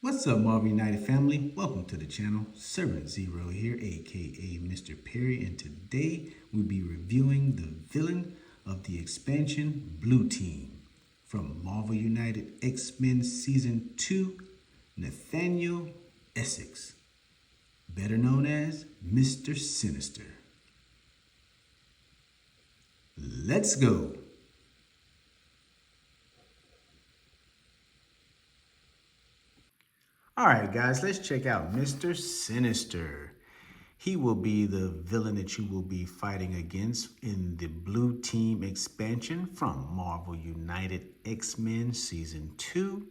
What's up, Marvel United family? Welcome to the channel. Servant Zero here, aka Mr. Perry, and today we'll be reviewing the villain of the expansion Blue Team from Marvel United X-Men Season 2, Nathaniel Essex, better known as Mr. Sinister. Let's go! All right, guys, let's check out Mr. Sinister. He will be the villain that you will be fighting against in the Blue Team expansion from Marvel United X-Men Season 2.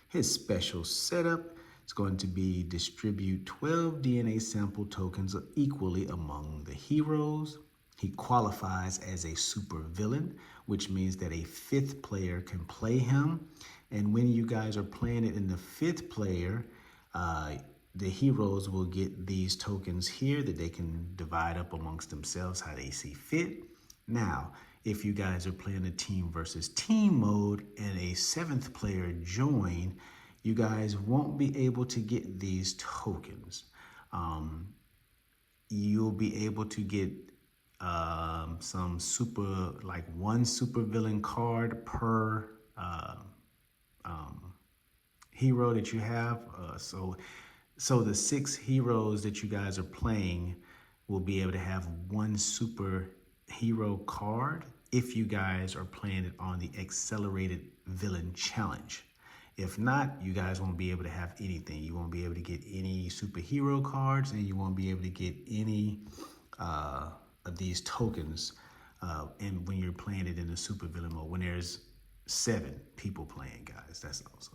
His special setup is going to be distribute 12 DNA sample tokens equally among the heroes. He qualifies as a super villain, which means that a fifth player can play him. And when you guys are playing it in the fifth player, the heroes will get these tokens here that they can divide up amongst themselves how they see fit. Now, if you guys are playing a team versus team mode and a seventh player join, you guys won't be able to get these tokens. You'll be able to get some like one super villain card per hero that you have. So the 6 heroes that you guys are playing will be able to have one super hero card if you guys are playing it on the accelerated villain challenge. If not, you guys won't be able to have anything. You won't be able to get any superhero cards, and you won't be able to get any of these tokens and when you're playing it in the super villain mode, when there's 7 people playing, guys. That's also,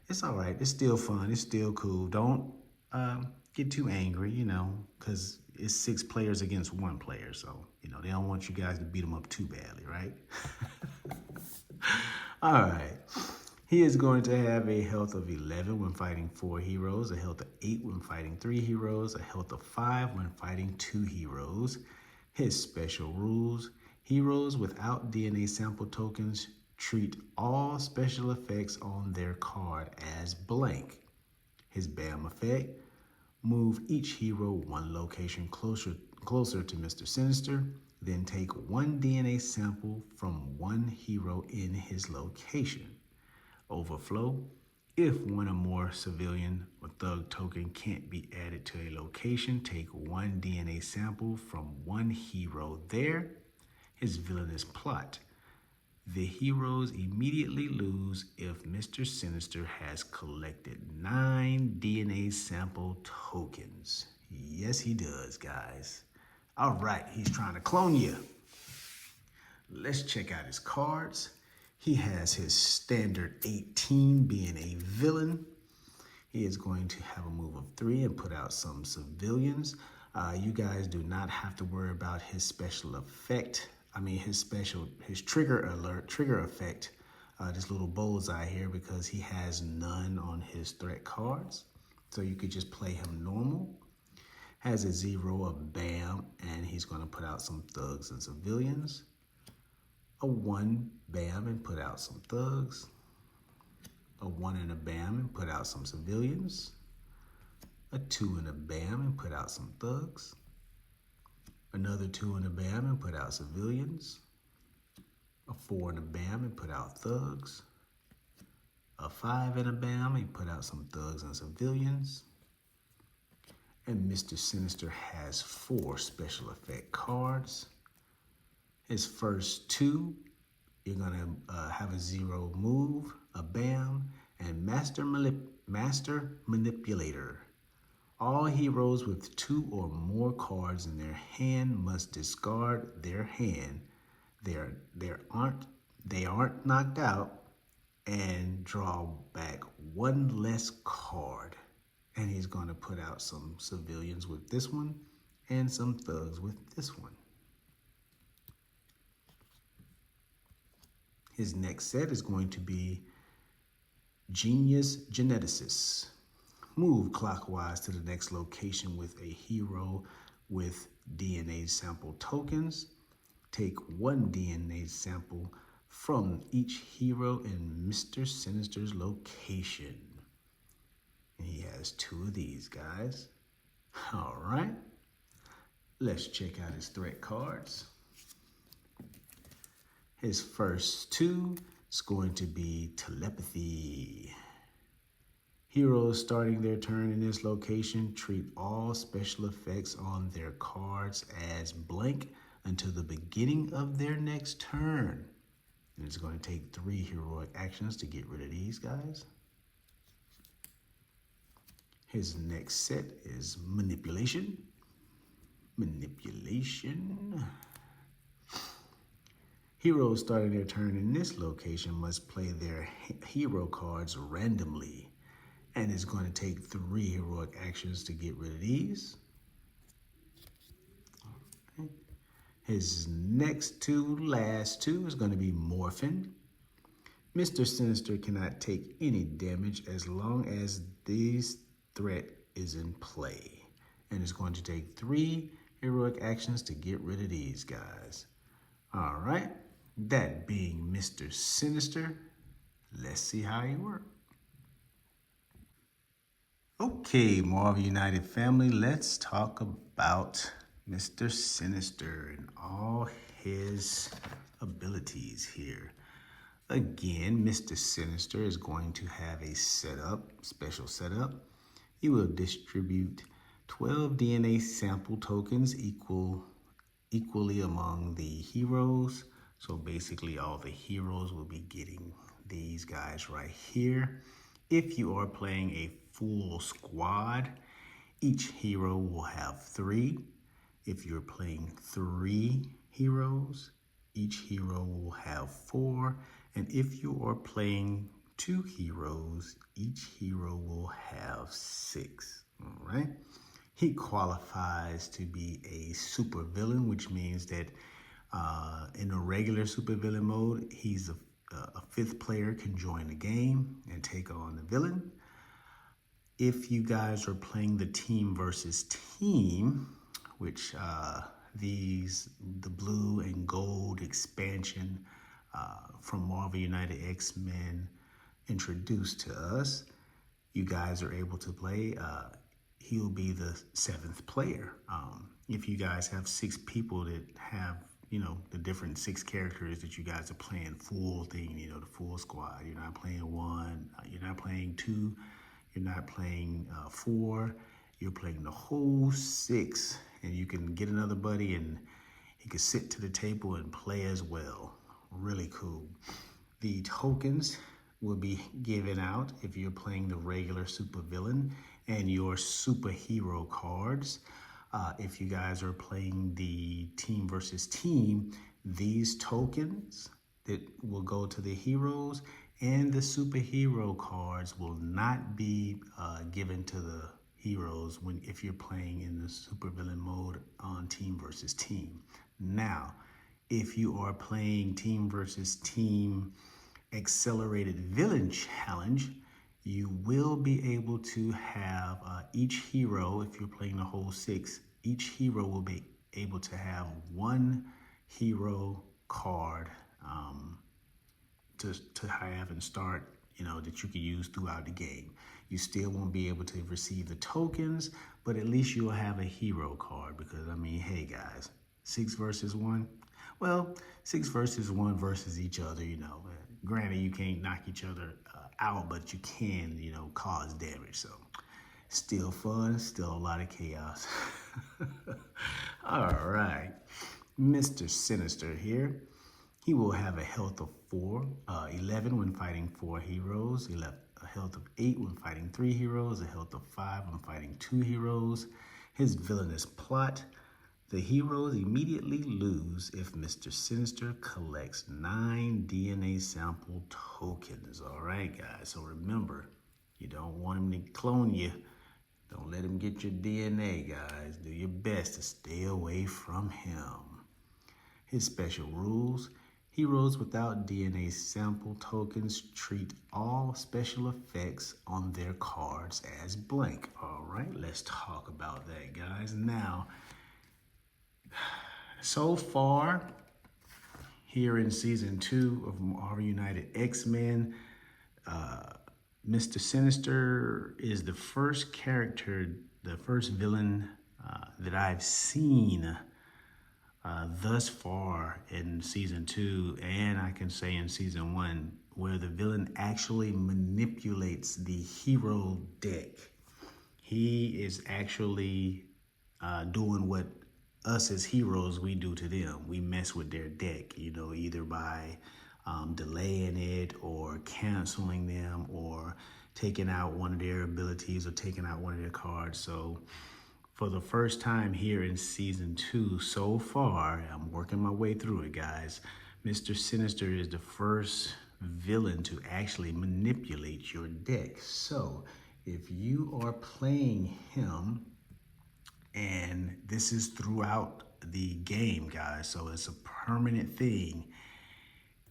it's all right. It's still fun. It's still cool. Don't get too angry, because it's 6 players against 1 player. So, they don't want you guys to beat them up too badly, right? All right. He is going to have a health of 11 when fighting 4 heroes, a health of 8 when fighting 3 heroes, a health of 5 when fighting 2 heroes. His special rules: heroes without DNA sample tokens treat all special effects on their card as blank. His BAM effect: move each hero 1 location closer to Mr. Sinister, then take 1 DNA sample from 1 hero in his location. Overflow: if 1 or more civilian or thug token can't be added to a location, take 1 DNA sample from 1 hero there. His villainous plot: the heroes immediately lose if Mr. Sinister has collected 9 DNA sample tokens. Yes, he does, guys. All right, he's trying to clone you. Let's check out his cards. He has his standard 18 being a villain. He is going to have a move of 3 and put out some civilians. You guys do not have to worry about his special effect. His trigger effect, this little bullseye here, because he has none on his threat cards. So you could just play him normal. Has a 0, a BAM, and he's going to put out some thugs and civilians. A 1, BAM, and put out some thugs. A 1 and a BAM and put out some civilians. A 2 and a BAM and put out some thugs. Another 2 and a BAM and put out civilians. A 4 and a BAM and put out thugs. A 5 and a BAM and put out some thugs and civilians. And Mr. Sinister has 4 special effect cards. His first 2, you're gonna have a 0 move, a BAM, and Master Manipulator. All heroes with 2 or more cards in their hand must discard their hand. They aren't knocked out, and draw back 1 less card. And he's going to put out some civilians with this one and some thugs with this one. His next set is going to be Genius Geneticist. Move clockwise to the next location with a hero with DNA sample tokens. Take 1 DNA sample from each hero in Mr. Sinister's location. He has 2 of these guys. All right. Let's check out his threat cards. His first 2 is going to be telepathy. Heroes starting their turn in this location treat all special effects on their cards as blank until the beginning of their next turn. And it's going to take 3 heroic actions to get rid of these guys. His next set is manipulation. Manipulation. Heroes starting their turn in this location must play their hero cards randomly. And it's going to take 3 heroic actions to get rid of these. Okay. His next last two is going to be morphin. Mr. Sinister cannot take any damage as long as this threat is in play. And it's going to take 3 heroic actions to get rid of these guys. All right, that being Mr. Sinister, let's see how he works. Okay, Marvel United family, let's talk about Mr. Sinister and all his abilities here. Again, Mr. Sinister is going to have a special setup. He will distribute 12 DNA sample tokens equally among the heroes. So basically all the heroes will be getting these guys right here. If you are playing a full squad, each hero will have 3. If you're playing 3 heroes, each hero will have 4. And if you are playing 2 heroes, each hero will have 6. All right. He qualifies to be a supervillain, which means that in a regular supervillain mode, he's a 5th player can join the game and take on the villain. If you guys are playing the team versus team, which the blue and gold expansion from Marvel United X-Men introduced to us, you guys are able to play. He'll be the 7th player. If you guys have 6 people that have, the different 6 characters that you guys are playing full thing, the full squad. You're not playing 1, you're not playing 2, you're not playing 4, you're playing the whole 6. And you can get another buddy and he can sit to the table and play as well. Really cool. The tokens will be given out if you're playing the regular supervillain and your superhero cards. If you guys are playing the team versus team, these tokens that will go to the heroes and the superhero cards will not be given to the heroes if you're playing in the supervillain mode on team versus team. Now, if you are playing team versus team accelerated villain challenge, you will be able to have each hero, if you're playing the whole 6, each hero will be able to have 1 hero card to have and start, that you can use throughout the game. You still won't be able to receive the tokens, but at least you'll have a hero card because, hey guys, 6 versus 1. Well, 6 versus 1 versus each other, Granted, you can't knock each other out, but you can, cause damage. So still fun, still a lot of chaos. All right, Mr. Sinister here. He will have a health of 11 when fighting 4 heroes, a health of 8 when fighting 3 heroes, a health of 5 when fighting 2 heroes. His villainous plot: the heroes immediately lose if Mr. Sinister collects 9 DNA sample tokens. All right, guys. So remember, you don't want him to clone you. Don't let him get your DNA, guys. Do your best to stay away from him. His special rules: heroes without DNA sample tokens treat all special effects on their cards as blank. All right, let's talk about that, guys. Now, so far, here in season 2 of Marvel United X-Men, Mr. Sinister is the first character, the first villain that I've seen thus far in season 2, and I can say in season 1, where the villain actually manipulates the hero deck. He is actually doing what us as heroes we do to them. We mess with their deck, you know, either by delaying it or canceling them or taking out one of their abilities or taking out one of their cards. So for the first time here in season 2 so far, I'm working my way through it, guys. Mr. Sinister is the first villain to actually manipulate your deck. So if you are playing him, and this is throughout the game, guys, so it's a permanent thing.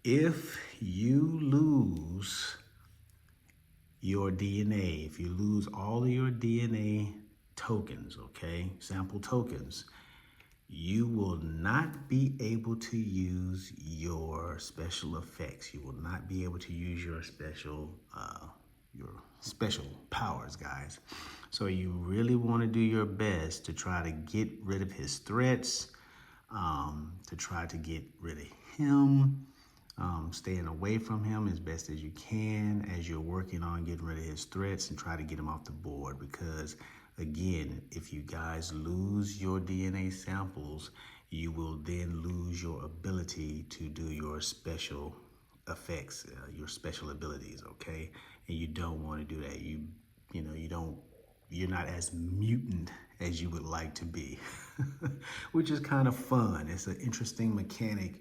If you lose your DNA, if you lose all of your DNA tokens, okay, sample tokens, you will not be able to use your special effects. You will not be able to use your special powers, guys. So you really want to do your best to try to get rid of his threats, to try to get rid of him, staying away from him as best as you can as you're working on getting rid of his threats and try to get him off the board. Because again, if you guys lose your DNA samples, you will then lose your ability to do your special effects, your special abilities, okay? And you don't want to do that. You're not as mutant as you would like to be, which is kind of fun. It's an interesting mechanic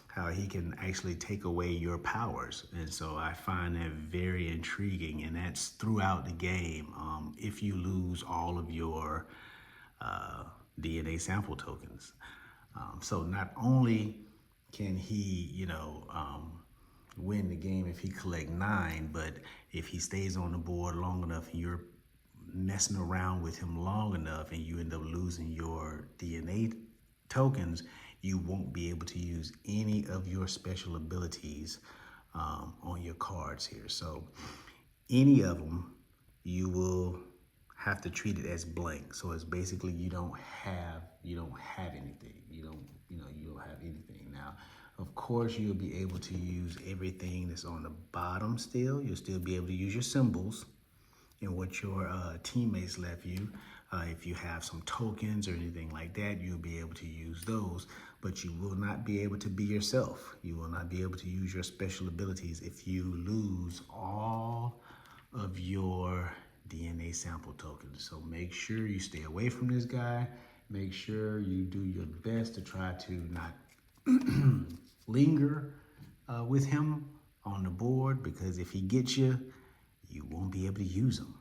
how he can actually take away your powers. And so I find that very intriguing, and that's throughout the game. If you lose all of your DNA sample tokens. So not only can he, win the game if he collect 9, but if he stays on the board long enough and you're messing around with him long enough and you end up losing your DNA tokens, you won't be able to use any of your special abilities on your cards here. So any of them, you will have to treat it as blank. So it's basically you don't have anything. You don't have anything. Now, of course, you'll be able to use everything that's on the bottom still. You'll still be able to use your symbols and what your teammates left you. If you have some tokens or anything like that, you'll be able to use those, but you will not be able to be yourself. You will not be able to use your special abilities if you lose all of your DNA sample tokens. So make sure you stay away from this guy. Make sure you do your best to try to not linger with him on the board, because if he gets you, you won't be able to use them.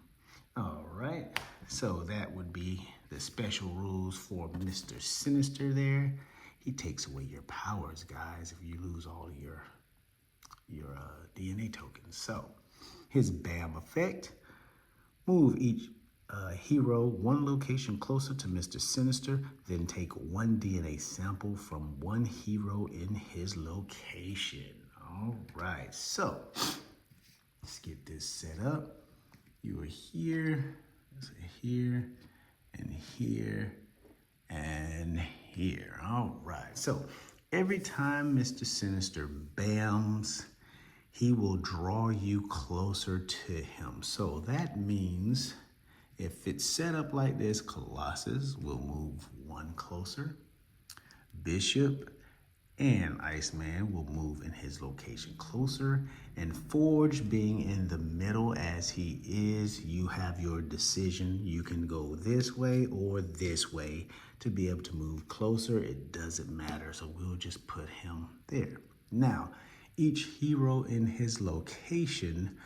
All right, so that would be the special rules for Mr. Sinister there. He takes away your powers, guys, if you lose all of your DNA tokens. So his BAM effect, move each hero one location closer to Mr. Sinister, then take one DNA sample from one hero in his location. All right, so let's get this set up. You are here, here, and here, and here. All right, so every time Mr. Sinister bams, he will draw you closer to him. So that means if it's set up like this, Colossus will move one closer. Bishop and Iceman will move in his location closer. And Forge being in the middle as he is, you have your decision. You can go this way or this way to be able to move closer. It doesn't matter. So we'll just put him there. Now, each hero in his location,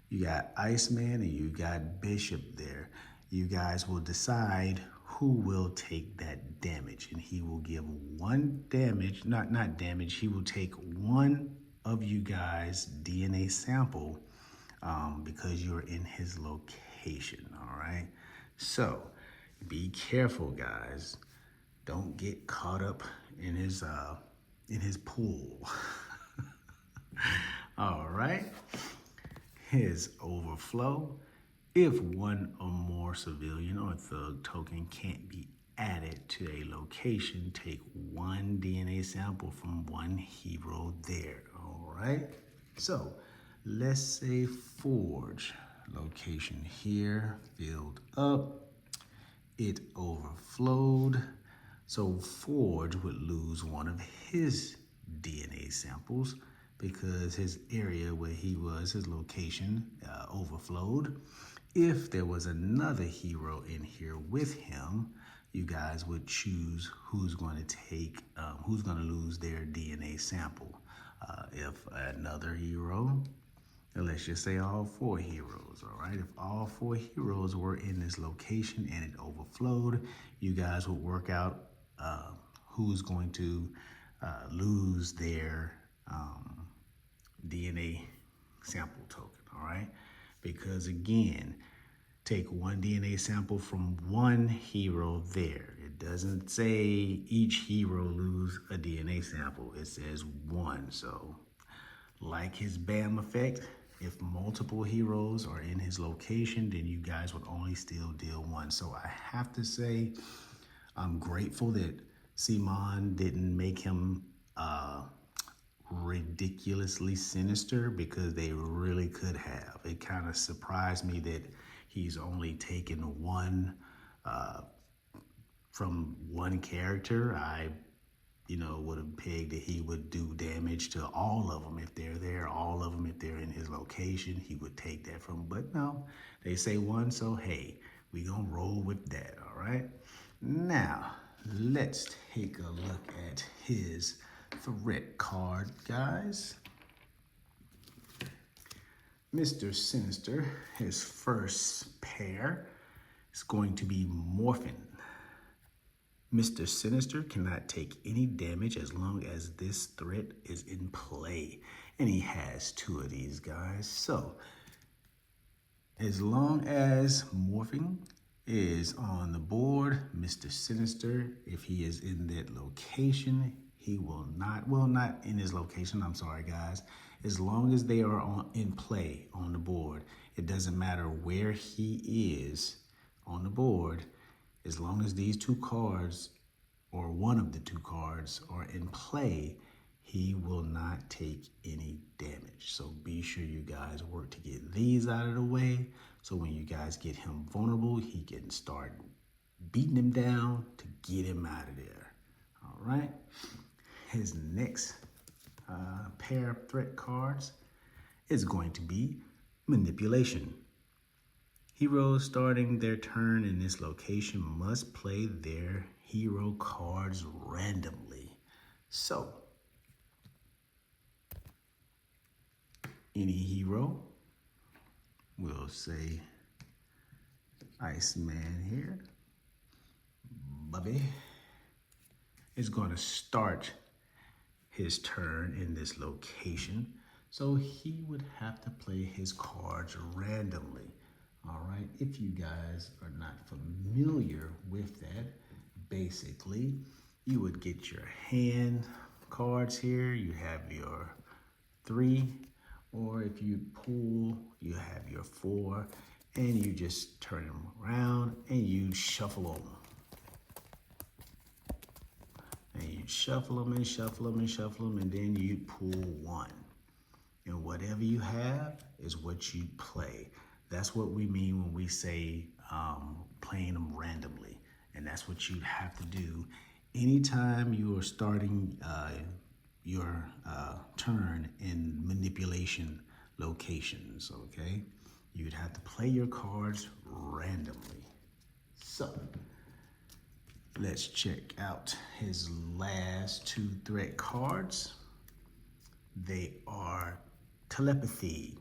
you got Iceman and you got Bishop there. You guys will decide who will take that damage, and he will give one damage, not damage, he will take one of you guys' DNA sample because you're in his location, all right? So be careful, guys. Don't get caught up in his pool. All right. his overflow. If one or more civilian or thug token can't be added to a location, take one DNA sample from one hero there. All right. So let's say Forge location here filled up. It overflowed. So Forge would lose one of his DNA samples because his area where he was, his location, overflowed. If there was another hero in here with him, you guys would choose who's going to who's going to lose their DNA sample. If another hero, let's just say all four heroes, all right? If all four heroes were in this location and it overflowed, you guys would work out who's going to lose their DNA sample token, all right? Because again, take one DNA sample from one hero there. It doesn't say each hero lose a DNA sample. It says one. So like his BAM effect, if multiple heroes are in his location, then you guys would only still deal one. So I have to say, I'm grateful that Simon didn't make him ridiculously sinister, because they really could have. It kind of surprised me that he's only taken one from one character. I would have pegged that he would do damage to all of them if they're there, all of them if they're in his location. He would take that from, but no, they say one, so hey, we gonna roll with that, all right? Now, let's take a look at his threat card, guys. Mr. Sinister, his first pair is going to be Morphin. Mr. Sinister cannot take any damage as long as this threat is in play. And he has two of these guys. So, as long as Morphing is on the board, Mr. Sinister, if he is in that location, he will not, well, not in his location, I'm sorry guys. As long as they are in play on the board, it doesn't matter where he is on the board, as long as these two cards or one of the two cards are in play, he will not take any damage. So be sure you guys work to get these out of the way, so when you guys get him vulnerable, he can start beating him down to get him out of there. All right. His next pair of threat cards is going to be Manipulation. Heroes starting their turn in this location must play their hero cards randomly. So, any hero, we'll say Iceman here, Bubby, is going to start his turn in this location. So he would have to play his cards randomly. All right, if you guys are not familiar with that, basically, you would get your hand cards here. You have your 3, or if you pull, you have your 4, and you just turn them around and you shuffle them. And you shuffle them and shuffle them and shuffle them, and then you pull 1. And whatever you have is what you play. That's what we mean when we say playing them randomly. And that's what you'd have to do anytime you are starting your turn in manipulation locations, okay? You'd have to play your cards randomly. So, let's check out his last 2 threat cards. They are Telepathy.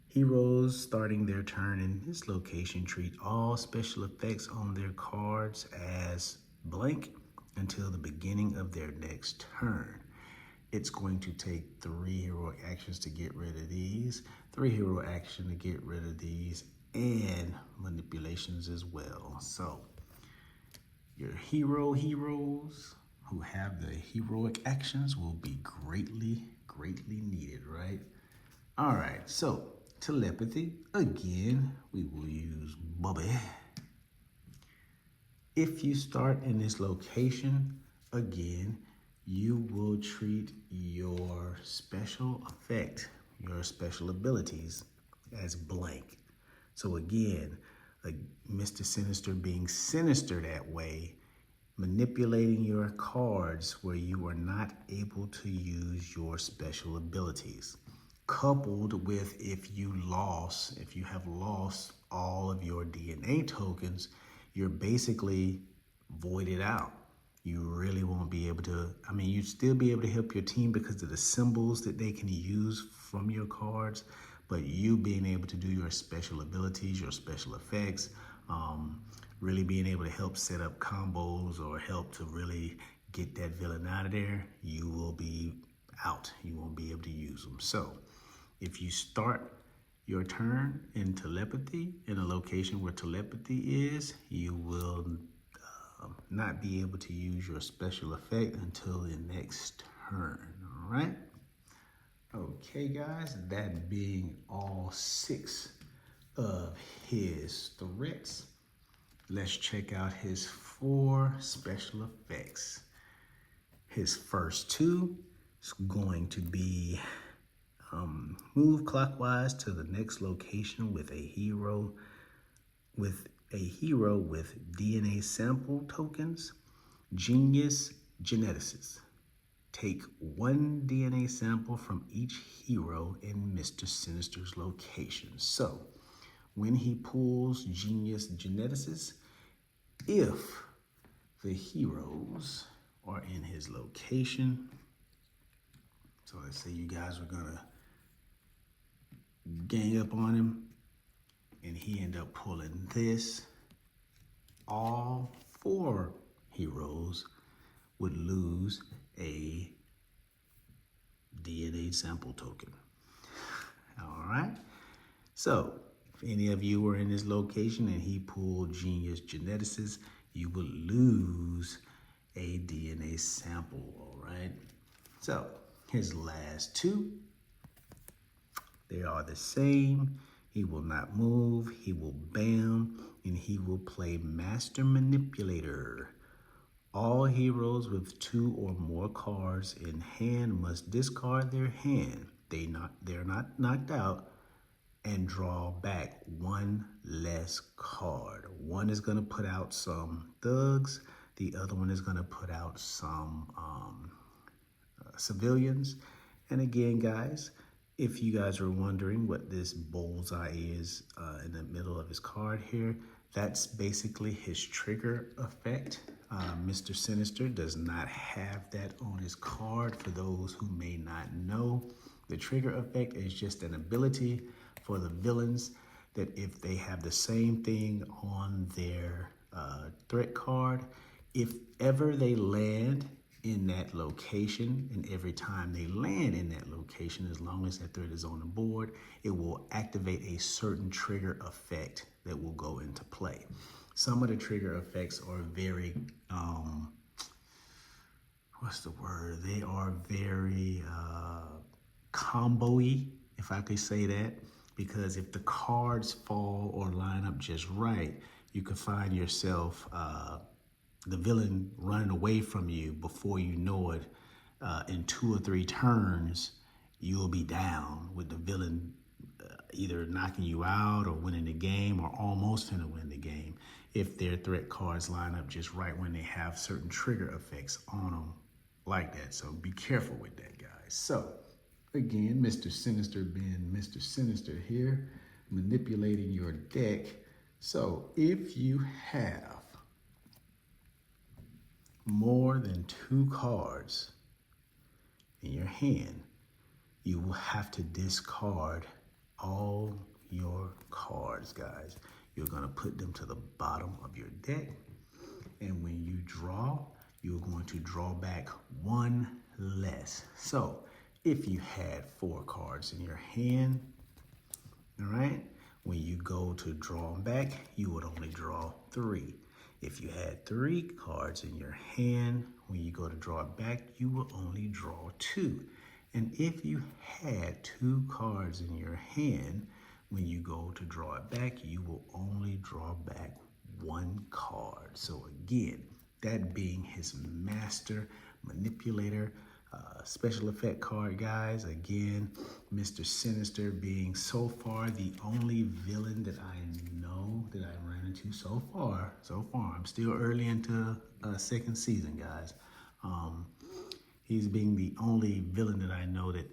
Heroes starting their turn in this location treat all special effects on their cards as blank until the beginning of their next turn. It's going to take 3 heroic actions to get rid of these, 3 hero action to get rid of these, and manipulations as well. So your heroes who have the heroic actions will be greatly needed, right? All right, so telepathy, again, we will use Bubby. If you start in this location, again, you will treat your special effect, your special abilities as blank. So again, Mr. Sinister being sinister that way, manipulating your cards where you are not able to use your special abilities. Coupled with if you have lost all of your DNA tokens, you're basically voided out. You really won't be able to, you'd still be able to help your team because of the symbols that they can use from your cards, but you being able to do your special abilities, your special effects, really being able to help set up combos or help to really get that villain out of there, you will be out. You won't be able to use them. So if you start your turn in telepathy, in a location where telepathy is, you will not be able to use your special effect until the next turn, all right? Okay, guys, that being all 6 of his threats, let's check out his 4 special effects. His first 2 is going to be move clockwise to the next location with a hero with DNA sample tokens, genius geneticists. Take 1 DNA sample from each hero in Mr. Sinister's location. So when he pulls genius geneticists, if the heroes are in his location, so let's say you guys were gonna gang up on him and he ended up pulling this, all 4 heroes would lose a DNA sample token. All right. So if any of you were in this location and he pulled genius geneticists, you will lose a DNA sample. All right. So his last 2, they are the same. He will not move, he will bam, and he will play Master Manipulator. All heroes with 2 or more cards in hand must discard their hand. They're not knocked out and draw back 1 less card. One is gonna put out some thugs, the other one is gonna put out some civilians. And again, guys, if you guys are wondering what this bullseye is in the middle of his card here, that's basically his trigger effect. Mr. Sinister does not have that on his card. For those who may not know, the trigger effect is just an ability for the villains that if they have the same thing on their threat card, if ever they land in that location, and every time they land in that location, as long as that threat is on the board, it will activate a certain trigger effect that will go into play. Some of the trigger effects are very, they are very combo-y, if I could say that, because if the cards fall or line up just right, you could find yourself the villain running away from you before you know it. In 2 or 3 turns, you'll be down with the villain either knocking you out or winning the game or almost finna win the game if their threat cards line up just right when they have certain trigger effects on them like that. So be careful with that, guys. So again, Mr. Sinister being Mr. Sinister here, manipulating your deck. So if you have more than 2 cards in your hand, you will have to discard all your cards, guys. You're gonna put them to the bottom of your deck, and when you draw, you're going to draw back 1 less. So if you had 4 cards in your hand, all right, when you go to draw them back, you would only draw 3. If you had 3 cards in your hand, when you go to draw it back, you will only draw 2. And if you had 2 cards in your hand, when you go to draw it back, you will only draw back 1 card. So again, that being his Master Manipulator special effect card, guys. Again, Mr. Sinister being so far the only villain that I know that I ran into so far. I'm still early into second season, guys. He's being the only villain that I know that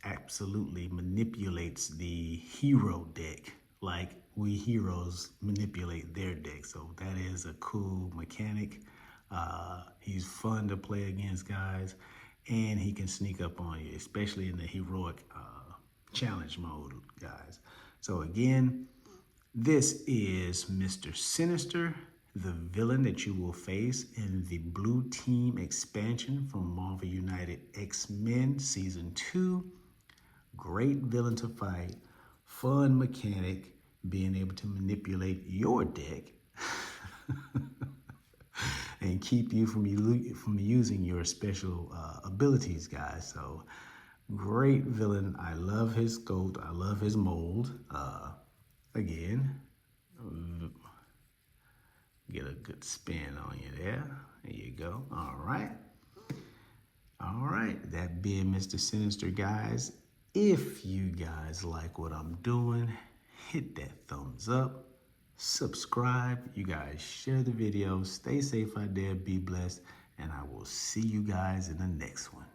absolutely manipulates the hero deck like we heroes manipulate their deck. So that is a cool mechanic. He's fun to play against, guys, and he can sneak up on you, especially in the heroic challenge mode, guys. So again, this is Mr. Sinister, the villain that you will face in the Blue Team expansion from Marvel United X-Men Season 2. Great villain to fight, fun mechanic, being able to manipulate your deck and keep you from using your special abilities, guys. So great villain. I love his goat. I love his mold. Again, get a good spin on you there. There you go. All right. All right. That being Mr. Sinister, guys. If you guys like what I'm doing, hit that thumbs up. Subscribe. You guys share the video. Stay safe out there. Be blessed. And I will see you guys in the next one.